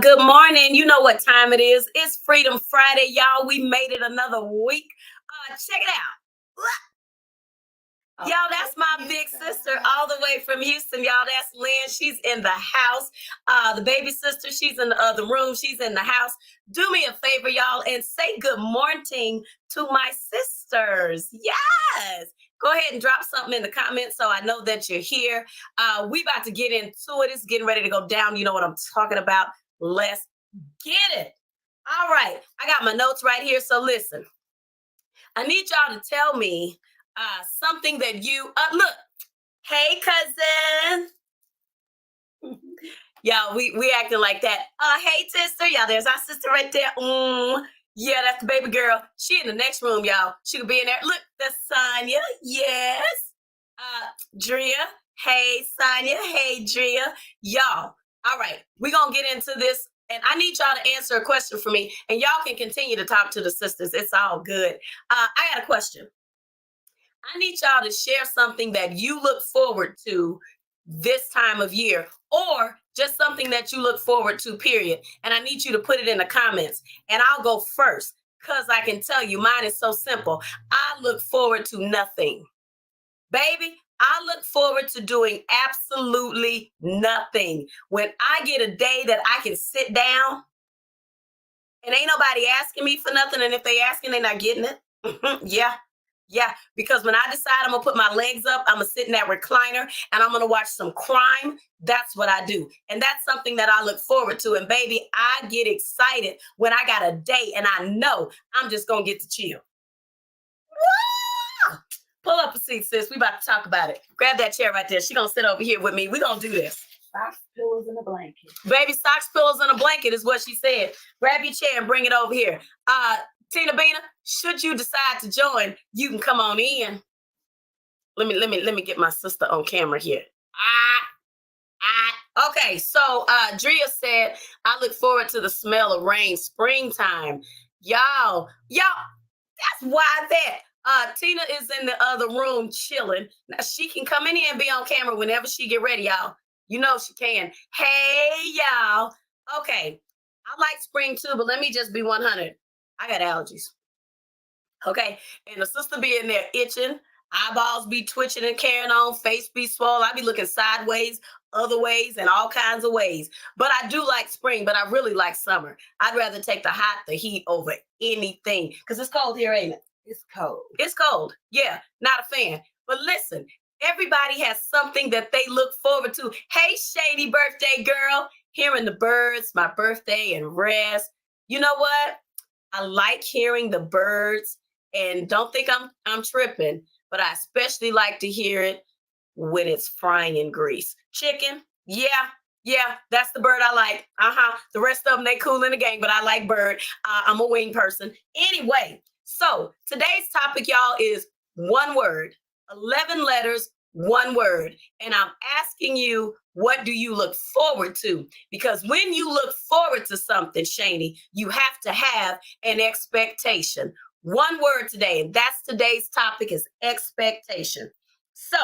Good morning. You know what time it is. It's Freedom Friday, y'all. We made it another week. Check it out. Y'all, that's my big sister all the way from Houston, y'all. That's Lynn. She's in the house. The baby sister, she's in the other room. She's in the house. Do me a favor, y'all, and say good morning to my sisters. Yes. Go ahead and drop something in the comments so I know that you're here. We about to get into it. It's getting ready to go down. You know what I'm talking about. Let's get it. All right. I got my notes right here. So listen, I need y'all to tell me something that you, look, hey, cousin. Y'all, we acting like that. Hey, sister. Y'all, there's our sister right there. Yeah, that's the baby girl. She in the next room, y'all. She could be in there. Look, that's Sonia. Yes. Drea. Hey, Sonia. Hey, Drea. Y'all. All right. We're going to get into this. And I need y'all to answer a question for me. And y'all can continue to talk to the sisters. It's all good. I got a question. I need y'all to share something that you look forward to this time of year, or just something that you look forward to, period. And I need you to put it in the comments. And I'll go first because I can tell you mine is so simple. I look forward to nothing. Baby, I look forward to doing absolutely nothing. When I get a day that I can sit down and ain't nobody asking me for nothing, and if they asking, they're not getting it. Yeah, because when I decide I'm going to put my legs up, I'm going to sit in that recliner and I'm going to watch some crime. That's what I do. And that's something that I look forward to. And baby, I get excited when I got a day and I know I'm just going to get to chill. Woo! Pull up a seat, sis. We about to talk about it. Grab that chair right there. She's going to sit over here with me. We're going to do this. Socks, pillows, and a blanket. Baby, socks, pillows, and a blanket is what she said. Grab your chair and bring it over here. Tina Bina, should you decide to join, you can come on in. Let me get my sister on camera here. Okay, so Drea said, I look forward to the smell of rain, springtime. Y'all, that's why that. Tina is in the other room chilling. Now she can come in here and be on camera whenever she get ready, y'all. You know she can. Hey, y'all. Okay, I like spring too, but let me just be 100. I got allergies. Okay. And the sister be in there itching, eyeballs be twitching and carrying on, face be swollen. I be looking sideways, other ways, and all kinds of ways. But I do like spring, but I really like summer. I'd rather take the heat over anything. Because it's cold here, ain't it? It's cold. It's cold. Yeah, not a fan. But listen, everybody has something that they look forward to. Hey, shady birthday girl. Hearing the birds, my birthday, and rest. You know what? I like hearing the birds, and don't think I'm tripping, but I especially like to hear it when it's frying in grease. Chicken, yeah, that's the bird I like. The rest of them, they cool in the gang, but I like bird. I'm a wing person. Anyway, so today's topic, y'all, is one word, 11 letters, one word. And I'm asking you, what do you look forward to? Because when you look forward to something, Shani, you have to have an expectation. One word today, and that's today's topic, is expectation. So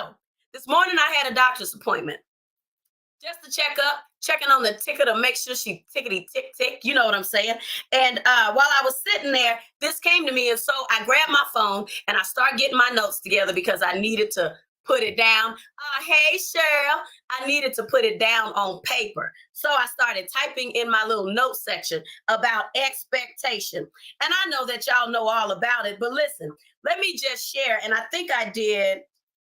this morning I had a doctor's appointment just to checking on the ticker to make sure she tickety tick tick, you know what I'm saying? And while I was sitting there, this came to me, and so I grabbed my phone and I started getting my notes together because I needed to put it down. Hey, Cheryl, I needed to put it down on paper. So I started typing in my little note section about expectation. And I know that y'all know all about it, but listen, let me just share. And I think I did,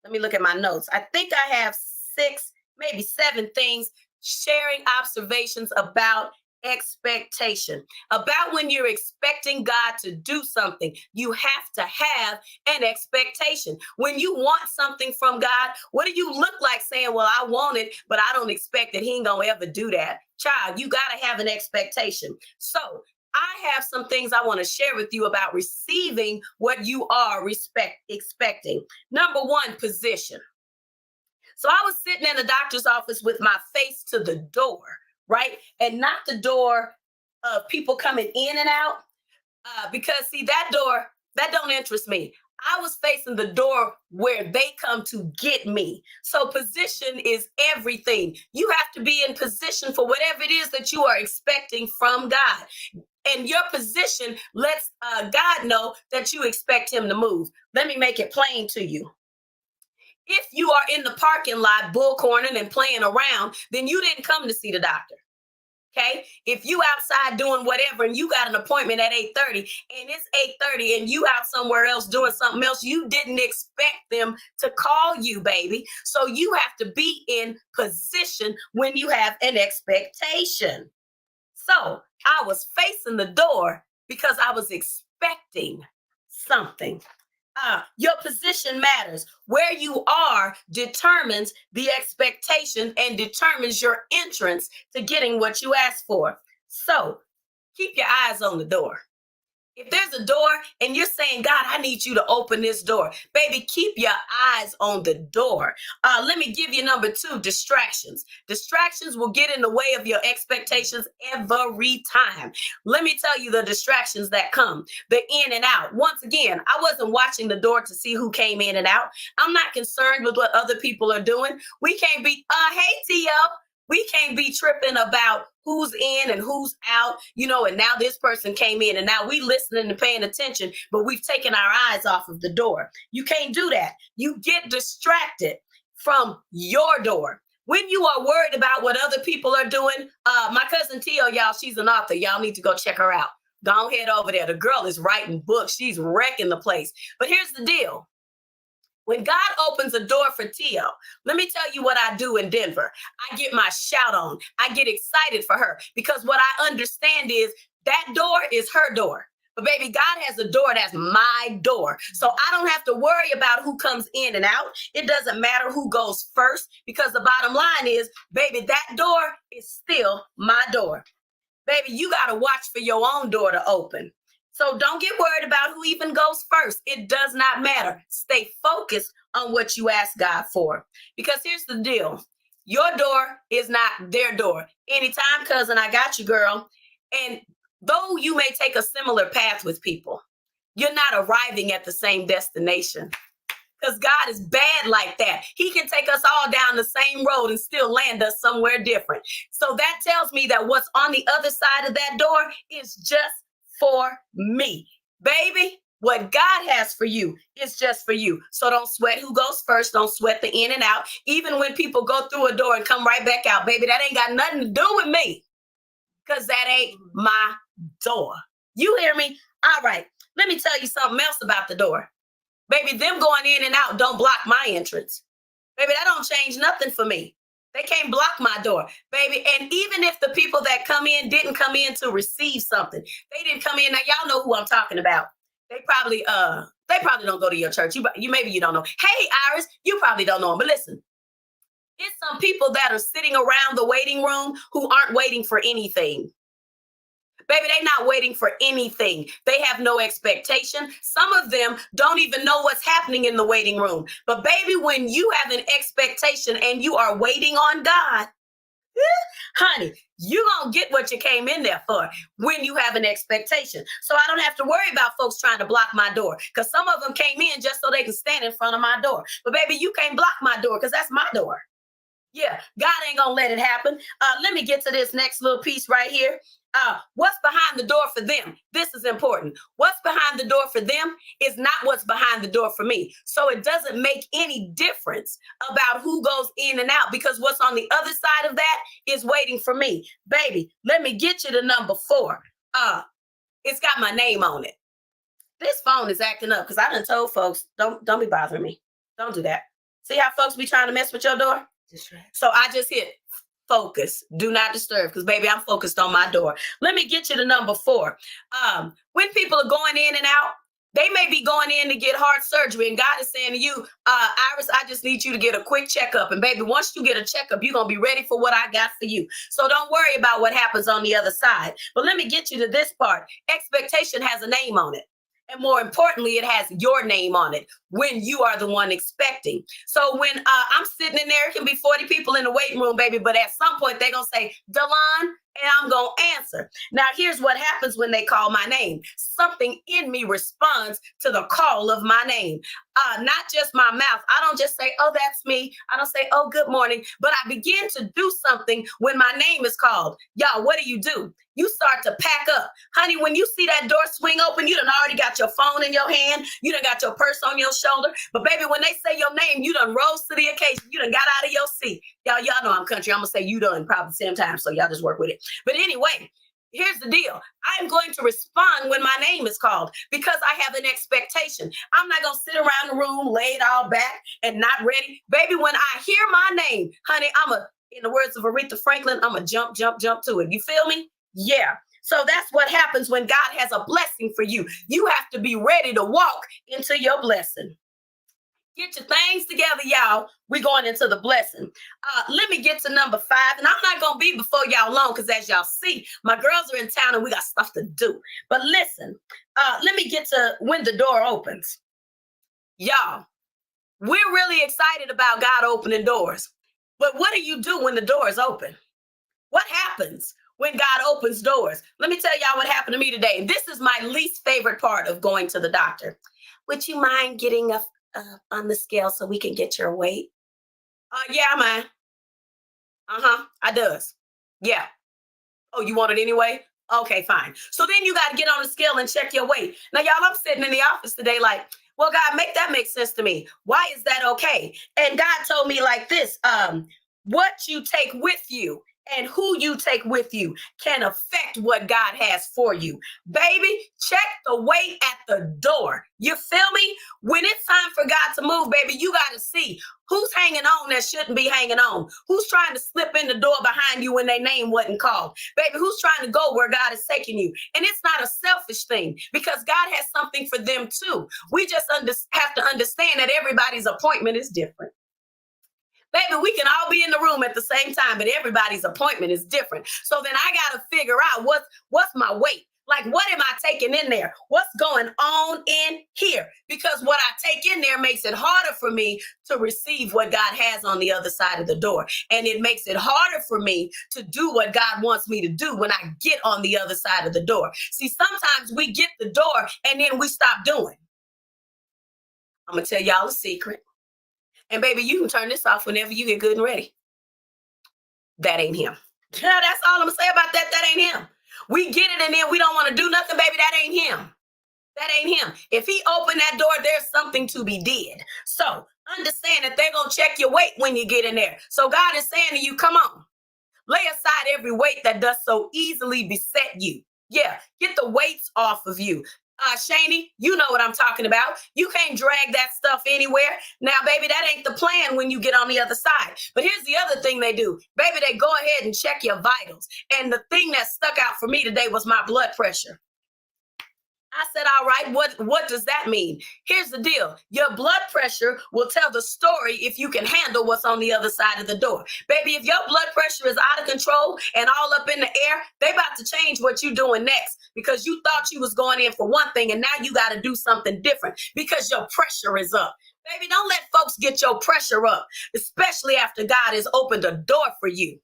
let me look at my notes. I think I have 6, maybe 7 things, sharing observations about expectation. About when you're expecting God to do something, you have to have an expectation. When you want something from God, what do you look like saying, well, I want it, but I don't expect that he ain't gonna ever do that? Child, you gotta have an expectation. So I have some things I want to share with you about receiving what you are expecting. Number one, position. So I was sitting in the doctor's office with my face to the door, right? And not the door of people coming in and out. Because see, that door, that don't interest me. I was facing the door where they come to get me. So position is everything. You have to be in position for whatever it is that you are expecting from God. And your position lets God know that you expect him to move. Let me make it plain to you. If you are in the parking lot bullcorning and playing around, then you didn't come to see the doctor. Okay. If you outside doing whatever and you got an appointment at 8:30 and it's 8:30 and you out somewhere else doing something else, you didn't expect them to call you, baby. So you have to be in position when you have an expectation. So I was facing the door because I was expecting something. Your position matters. Where you are determines the expectation and determines your entrance to getting what you asked for. So keep your eyes on the door. If there's a door and you're saying, God, I need you to open this door, baby, keep your eyes on the door. Let me give you number two, distractions. Distractions will get in the way of your expectations every time. Let me tell you the distractions that come, the in and out. Once again, I wasn't watching the door to see who came in and out. I'm not concerned with what other people are doing. We can't be, hey, T.O., we can't be tripping about who's in and who's out, and now this person came in and now we listening and paying attention, but we've taken our eyes off of the door. You can't do that. You get distracted from your door. When you are worried about what other people are doing, my cousin Tio, y'all, she's an author. Y'all need to go check her out. Go head over there. The girl is writing books. She's wrecking the place. But here's the deal. When God opens a door for Tio, let me tell you what I do in Denver. I get my shout on. I get excited for her because what I understand is that door is her door. But baby, God has a door that's my door. So I don't have to worry about who comes in and out. It doesn't matter who goes first because the bottom line is, baby, that door is still my door. Baby, you got to watch for your own door to open. So don't get worried about who even goes first. It does not matter. Stay focused on what you ask God for. Because here's the deal. Your door is not their door. Anytime, cousin, I got you, girl. And though you may take a similar path with people, you're not arriving at the same destination. Because God is bad like that. He can take us all down the same road and still land us somewhere different. So that tells me that what's on the other side of that door is just for me. Baby, what God has for you is just for you. So don't sweat who goes first. Don't sweat the in and out. Even when people go through a door and come right back out, baby, that ain't got nothing to do with me because that ain't my door. You hear me? All right. Let me tell you something else about the door. Baby, them going in and out don't block my entrance. Baby, that don't change nothing for me. They can't block my door, baby. And even if the people that come in didn't come in to receive something, they didn't come in. Now y'all know who I'm talking about. They probably don't go to your church. You maybe you don't know. Hey, Iris, you probably don't know them. But listen, it's some people that are sitting around the waiting room who aren't waiting for anything. Baby, they're not waiting for anything. They have no expectation. Some of them don't even know what's happening in the waiting room. But baby, when you have an expectation and you are waiting on God, honey, you're going to get what you came in there for when you have an expectation. So I don't have to worry about folks trying to block my door because some of them came in just so they can stand in front of my door. But baby, you can't block my door because that's my door. Yeah, God ain't going to let it happen. Let me get to this next little piece right here. What's behind the door for them? This is important. What's behind the door for them is not what's behind the door for me. So it doesn't make any difference about who goes in and out because what's on the other side of that is waiting for me. Baby, let me get you to number 4. It's got my name on it. This phone is acting up because I done told folks, don't be bothering me. Don't do that. See how folks be trying to mess with your door? So I just hit focus. Do not disturb, because baby, I'm focused on my door. Let me get you to number 4. When people are going in and out, they may be going in to get heart surgery, and God is saying to you, Iris, I just need you to get a quick checkup. And baby, once you get a checkup, you're gonna be ready for what I got for you. So don't worry about what happens on the other side. But let me get you to this part. Expectation has a name on it. And more importantly, it has your name on it when you are the one expecting. So when I'm sitting in there, it can be 40 people in the waiting room, baby, but at some point they're going to say, Delon, and I'm going to answer. Now, here's what happens when they call my name. Something in me responds to the call of my name. Not just my mouth. I don't just say, oh, that's me. I don't say, oh, good morning. But I begin to do something when my name is called. Y'all, what do? You start to pack up. Honey, when you see that door swing open, you done already got your phone in your hand. You done got your purse on your shoulder. But baby, when they say your name, you done rose to the occasion. You done got out of your seat. Y'all know I'm country. I'm going to say you done probably the same time. So y'all just work with it. But anyway, here's the deal. I'm going to respond when my name is called because I have an expectation. I'm not going to sit around the room, lay it all back and not ready. Baby, when I hear my name, honey, in the words of Aretha Franklin, I'm a jump to it. You feel me? Yeah. So that's what happens when God has a blessing for you. You have to be ready to walk into your blessing. Get your things together, y'all. We're going into the blessing. Let me get to number 5. And I'm not going to be before y'all long because as y'all see, my girls are in town and we got stuff to do. But listen, let me get to when the door opens. Y'all, we're really excited about God opening doors. But what do you do when the door is open? What happens when God opens doors? Let me tell y'all what happened to me today. This is my least favorite part of going to the doctor. Would you mind getting on the scale so we can get your weight? Yeah, man. I does. Yeah. Oh, you want it anyway? Okay, fine. So then you got to get on the scale and check your weight. Now, y'all, I'm sitting in the office today like, well, God, make that make sense to me. Why is that okay? And God told me like this, what you take with you and who you take with you can affect what God has for you. Baby, check the weight at the door. You feel me? When it's time for God to move, baby, you got to see who's hanging on that shouldn't be hanging on. Who's trying to slip in the door behind you when their name wasn't called. Baby, who's trying to go where God is taking you? And it's not a selfish thing because God has something for them too. We just have to understand that everybody's appointment is different. Baby, we can all be in the room at the same time, but everybody's appointment is different. So then I got to figure out what's my weight. Like, what am I taking in there? What's going on in here? Because what I take in there makes it harder for me to receive what God has on the other side of the door. And it makes it harder for me to do what God wants me to do when I get on the other side of the door. See, sometimes we get the door and then we stop doing. I'm going to tell y'all a secret. And baby, you can turn this off whenever you get good and ready. That ain't him. That's all I'm going to say about that. That ain't him. We get it and then we don't want to do nothing, baby. That ain't him. That ain't him. If he opened that door, there's something to be did. So understand that they're going to check your weight when you get in there. So God is saying to you, come on, lay aside every weight that does so easily beset you. Yeah, get the weights off of you. Shani, you know what I'm talking about. You can't drag that stuff anywhere. Now, baby, that ain't the plan when you get on the other side. But here's the other thing they do. Baby, they go ahead and check your vitals. And the thing that stuck out for me today was my blood pressure. I said, all right, what does that mean? Here's the deal. Your blood pressure will tell the story if you can handle what's on the other side of the door. Baby, if your blood pressure is out of control and all up in the air, they about to change what you're doing next because you thought you was going in for one thing and now you got to do something different because your pressure is up. Baby, don't let folks get your pressure up, especially after God has opened a door for you.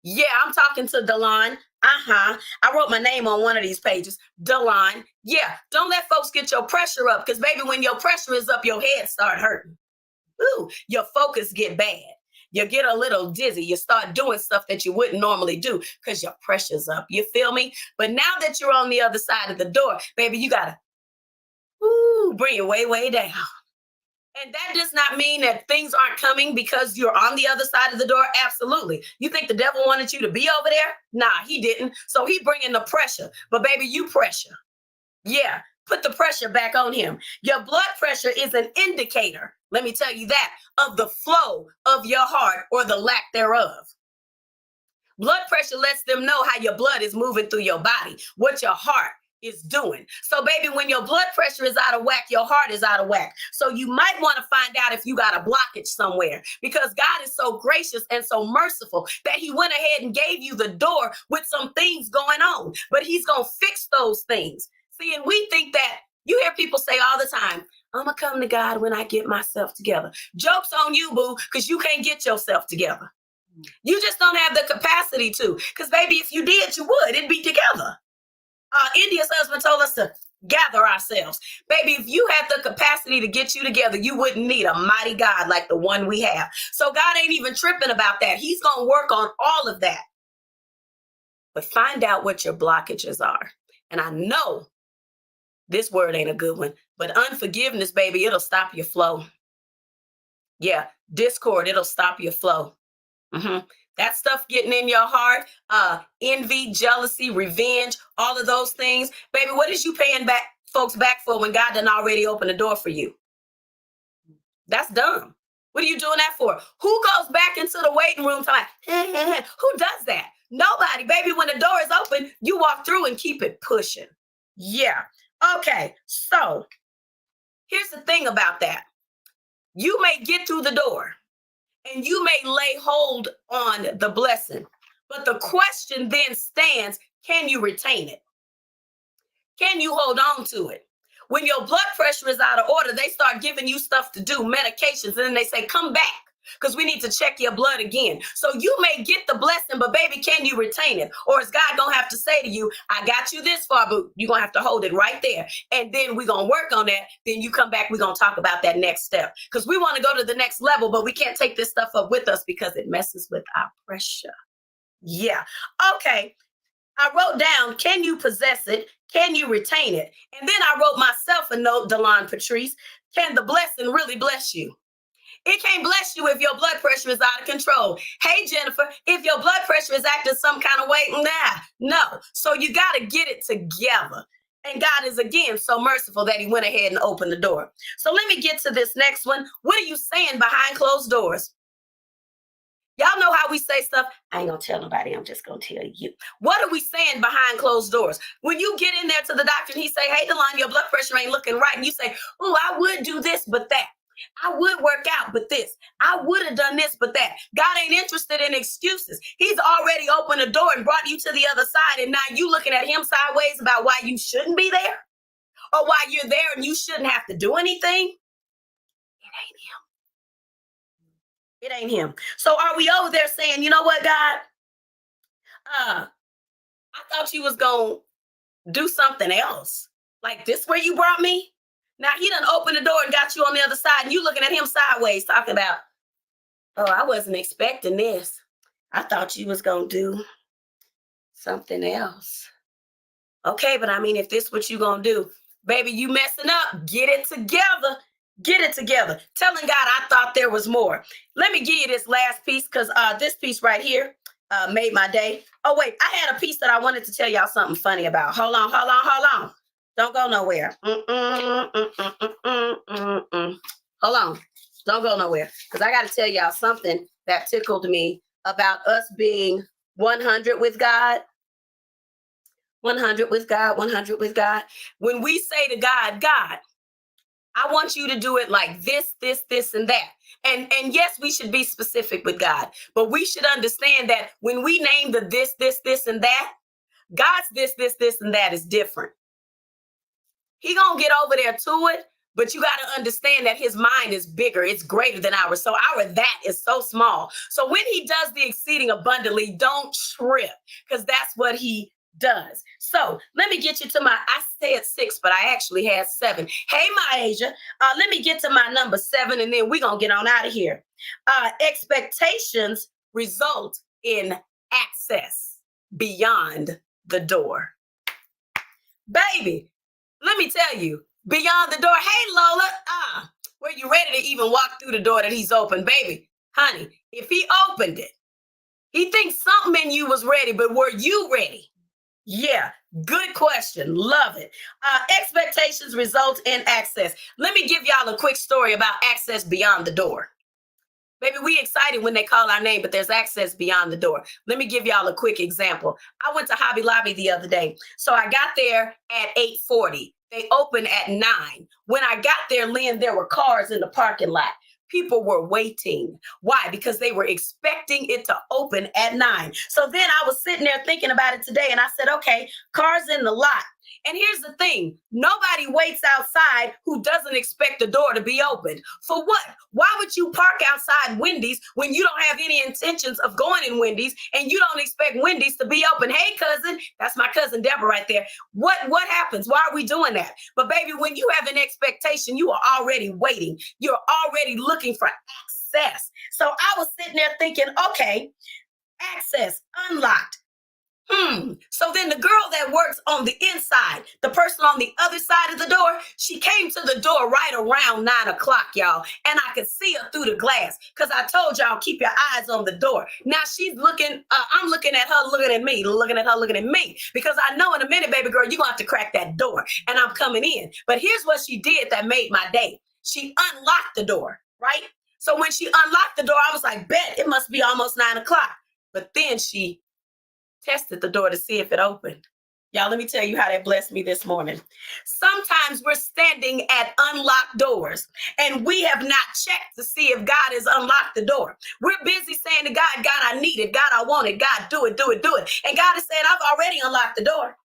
Yeah, I'm talking to Delon. I wrote my name on one of these pages. Delon. Yeah, don't let folks get your pressure up because, baby, when your pressure is up, your head start hurting. Ooh, your focus get bad. You get a little dizzy. You start doing stuff that you wouldn't normally do because your pressure's up. You feel me? But now that you're on the other side of the door, baby, you got to bring it way, way down. And that does not mean that things aren't coming because you're on the other side of the door. Absolutely. You think the devil wanted you to be over there? Nah, he didn't. So he bringing the pressure. But baby, you pressure. Yeah, put the pressure back on him. Your blood pressure is an indicator, let me tell you that, of the flow of your heart or the lack thereof. Blood pressure lets them know how your blood is moving through your body, what your heart is doing. So, baby, when your blood pressure is out of whack, your heart is out of whack. So, you might want to find out if you got a blockage somewhere, because God is so gracious and so merciful that He went ahead and gave you the door with some things going on, but He's going to fix those things. See, and we think that you hear people say all the time, I'm going to come to God when I get myself together. Joke's on you, boo, because you can't get yourself together. You just don't have the capacity to. Because, baby, if you did, you would. It'd be together. India's husband told us to gather ourselves. Baby, if you had the capacity to get you together, you wouldn't need a mighty God like the one we have. So God ain't even tripping about that. He's going to work on all of that. But find out what your blockages are. And I know this word ain't a good one, but unforgiveness, baby, it'll stop your flow. Yeah, discord, it'll stop your flow. That stuff getting in your heart, envy, jealousy, revenge, all of those things. Baby, what is you paying folks back for when God done already opened the door for you? That's dumb. What are you doing that for? Who goes back into the waiting room talking, who does that? Nobody. Baby, when the door is open, you walk through and keep it pushing. Yeah. Okay. So here's the thing about that. You may get through the door and you may lay hold on the blessing, but the question then stands, can you retain it? Can you hold on to it? When your blood pressure is out of order, they start giving you stuff to do, medications, and then they say, come back, because we need to check your blood again. So you may get the blessing, but baby, can you retain it? Or is God going to have to say to you, I got you this far, but you're going to have to hold it right there. And then we're going to work on that. Then you come back, we're going to talk about that next step. Because we want to go to the next level, but we can't take this stuff up with us because it messes with our pressure. Yeah. Okay. I wrote down, can you possess it? Can you retain it? And then I wrote myself a note, Delon Patrice. Can the blessing really bless you? It can't bless you if your blood pressure is out of control. Hey, Jennifer, if your blood pressure is acting some kind of way, no. So you got to get it together. And God is, again, so merciful that He went ahead and opened the door. So let me get to this next one. What are you saying behind closed doors? Y'all know how we say stuff. I ain't going to tell nobody. I'm just going to tell you. What are we saying behind closed doors? When you get in there to the doctor and he say, hey, Delon, your blood pressure ain't looking right. And you say, oh, I would do this, but that. I would work out, but this. I would have done this, but that. God ain't interested in excuses. He's already opened the door and brought you to the other side. And now you looking at Him sideways about why you shouldn't be there or why you're there and you shouldn't have to do anything. It ain't Him. It ain't Him. So are we over there saying, you know what, God? I thought you was going to do something else. Like this where you brought me? Now He done opened the door and got you on the other side and you looking at Him sideways talking about, oh, I wasn't expecting this. I thought you was going to do something else. Okay, but I mean, if this what you going to do, baby, you messing up, get it together. Get it together. Telling God I thought there was more. Let me give you this last piece because this piece right here made my day. Oh, wait, I had a piece that I wanted to tell y'all something funny about. Hold on. Don't go nowhere. Hold on. Don't go nowhere because I got to tell y'all something that tickled me about us being 100 with God. 100 with God, 100 with God. When we say to God, God, I want you to do it like this, and that. And yes, we should be specific with God, but we should understand that when we name the this, and that, God's this, and that is different. He gonna get over there to it, but you got to understand that His mind is bigger. It's greater than ours. So our that is so small. So when He does the exceeding abundantly, don't trip because that's what He does. So let me get you to I said 6, but I actually had 7. Hey, my Asia, let me get to my number 7 and then we're going to get on out of here. Expectations result in access beyond the door. Baby, let me tell you, beyond the door. Hey, Lola, were you ready to even walk through the door that He's opened? Baby, honey, if He opened it, He thinks something in you was ready, but were you ready? Yeah, good question. Love it. Expectations result in access. Let me give y'all a quick story about access beyond the door. Baby, we excited when they call our name, but there's access beyond the door. Let me give y'all a quick example. I went to Hobby Lobby the other day. So I got there at 8:40. They open at 9. When I got there, Lynn, there were cars in the parking lot. People were waiting. Why? Because they were expecting it to open at 9. So then I was sitting there thinking about it today, and I said, okay, cars in the lot. And here's the thing, nobody waits outside who doesn't expect the door to be opened. For what? Why would you park outside Wendy's when you don't have any intentions of going in Wendy's and you don't expect Wendy's to be open? Hey, cousin, that's my cousin Deborah right there. What happens? Why are we doing that? But baby, when you have an expectation, you are already waiting. You're already looking for access. So I was sitting there thinking, okay, access unlocked. So then the girl that works on the inside, the person on the other side of the door, she came to the door right around 9 o'clock, y'all. And I could see her through the glass because I told y'all, keep your eyes on the door. Now she's looking, I'm looking at her, looking at me, looking at her, looking at me, because I know in a minute, baby girl, you're going to have to crack that door and I'm coming in. But here's what she did that made my day. She unlocked the door, right? So when she unlocked the door, I was like, bet it must be almost 9 o'clock. But then she tested the door to see if it opened. Y'all, let me tell you how that blessed me this morning. Sometimes we're standing at unlocked doors and we have not checked to see if God has unlocked the door. We're busy saying to God, God, I need it. God, I want it. God, do it, do it, do it. And God is saying, I've already unlocked the door.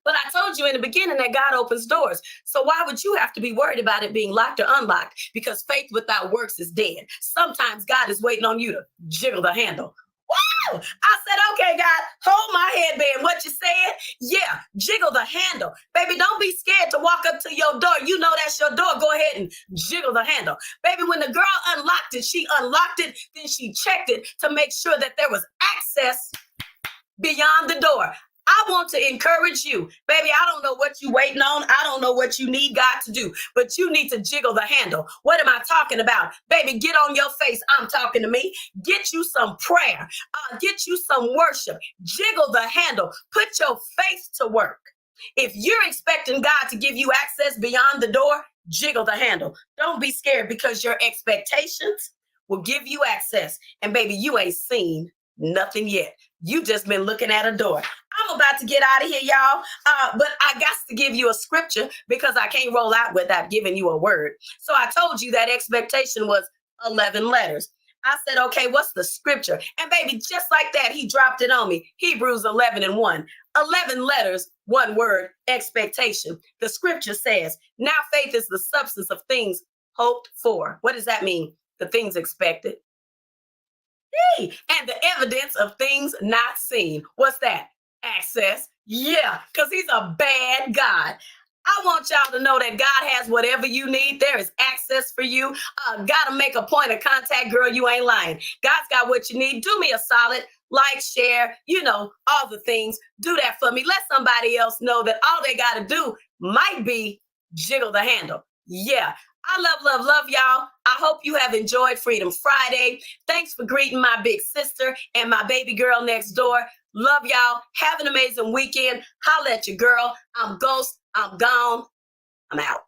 But I told you in the beginning that God opens doors. So why would you have to be worried about it being locked or unlocked? Because faith without works is dead. Sometimes God is waiting on you to jiggle the handle. Wow! I said, okay, God, hold my headband. What you said? Yeah, jiggle the handle. Baby, don't be scared to walk up to your door. You know that's your door. Go ahead and jiggle the handle. Baby, when the girl unlocked it, she unlocked it, then she checked it to make sure that there was access beyond the door. I want to encourage you, baby. I don't know what you're waiting on. I don't know what you need God to do, but you need to jiggle the handle. What am I talking about? Baby, get on your face. I'm talking to me. Get you some prayer. Get you some worship. Jiggle the handle. Put your faith to work. If you're expecting God to give you access beyond the door, jiggle the handle. Don't be scared because your expectations will give you access. And baby, you ain't seen nothing yet. You just been looking at a door. I'm about to get out of here, y'all. But I got to give you a scripture because I can't roll out without giving you a word. So I told you that expectation was 11 letters. I said, okay, what's the scripture? And baby, just like that, he dropped it on me. Hebrews 11:1. 11 letters, one word, expectation. The scripture says, now faith is the substance of things hoped for. What does that mean? The things expected. And the evidence of things not seen. What's that? Access. Yeah, because he's a bad God. I want y'all to know that God has whatever you need. There is access for you. Got to make a point of contact, girl. You ain't lying. God's got what you need. Do me a solid. Like, share, all the things. Do that for me. Let somebody else know that all they got to do might be jiggle the handle. Yeah. I love y'all. I hope you have enjoyed Freedom Friday. Thanks for greeting my big sister and my baby girl next door. Love y'all. Have an amazing weekend. Holla at your girl. I'm Ghost. I'm gone. I'm out.